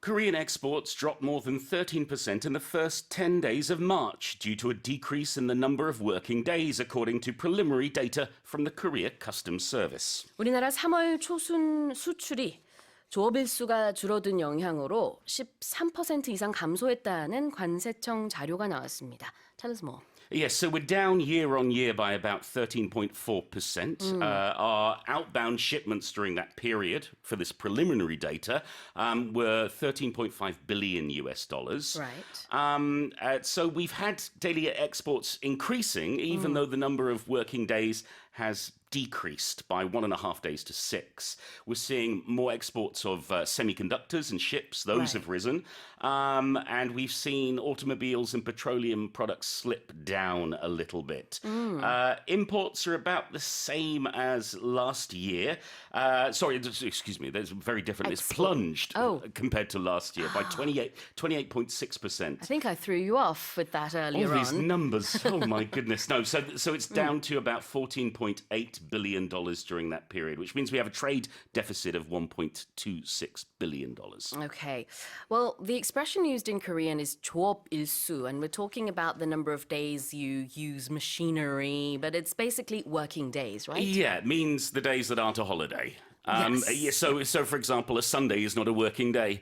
Korean exports dropped more than 13% in the first 10 days of March due to a decrease in the number of working days, according to preliminary data from the Korea Customs Service. 우리나라 3월 초순 수출이 조업일수가 줄어든 영향으로 13% 이상 감소했다는 관세청 자료가 나왔습니다. Tell us more. Yes, so we're down year on year by about 13.4%. Our outbound shipments during that period for this preliminary data were 13.5 billion US dollars. Right. So we've had daily exports increasing, even though the number of working days has decreased by 1.5 days to 6. We're seeing more exports of semiconductors and ships. Those have risen. And we've seen automobiles and petroleum products slip down a little bit. Imports are about the same as last year. Excuse me, that's very different. It's plunged compared to last year by 28.6%. I think I threw you off with that earlier on. All these numbers. Oh, my goodness. No, so it's down to about $14.8 billion during that period, which means we have a trade deficit of $1.26 billion. Okay. Well, the expression used in Korean is 조업일수, and we're talking about the number of days you use machinery, but it's basically working days, right? Yeah, it means the days that aren't a holiday. Yes. So, for example, a Sunday is not a working day.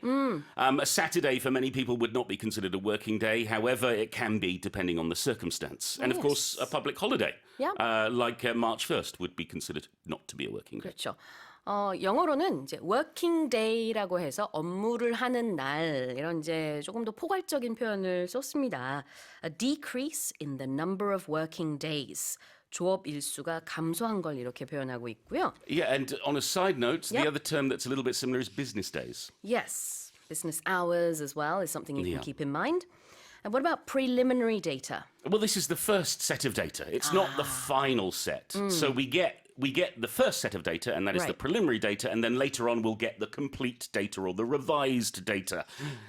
A Saturday for many people would not be considered a working day. However, it can be depending on the circumstance. And of course, a public holiday, like March 1st, would be considered not to be a working day. 그렇죠. 영어로는 이제 working day라고 해서 업무를 하는 날 이런 이제 조금 더 포괄적인 표현을 썼습니다. A decrease in the number of working days. 조업 일수가 감소한 걸 이렇게 표현하고 있고요. Yeah, and on a side note, the other term that's a little bit similar is business days. Yes, business hours as well is something you can keep in mind. And what about preliminary data? Well, this is the first set of data. It's not the final set. So we get the first set of data, and that is the preliminary data, and then later on we'll get the complete data or the revised data.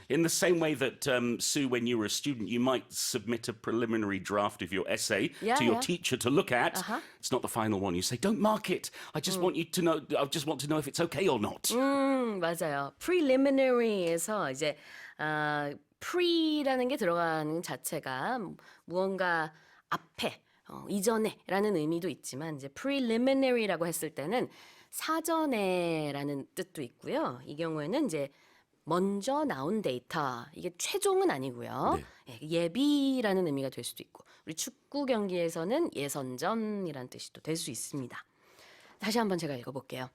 In the same way that, Sue, when you were a student, you might submit a preliminary draft of your essay to your teacher to look at. It's not the final one. You say, don't mark it. I just want you to know, I just want to know if it's okay or not. 맞아요. preliminary에서 이제 pre라는 게 들어가는 자체가 무언가 앞에 이전에라는 의미도 있지만 이제 preliminary라고 했을 때는 사전에라는 뜻도 있고요. 이 경우에는 이제 먼저 나온 데이터, 이게 최종은 아니고요. 예비라는 의미가 될 수도 있고 우리 축구 경기에서는 예선전이라는 뜻이 또 될 수 있습니다. 다시 한번 제가 읽어볼게요.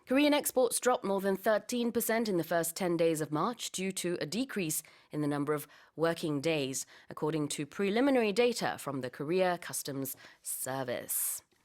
Korean exports dropped more than 13% in the first 10 days of March due to a decrease in the number of working days, according to preliminary data from the Korea Customs Service.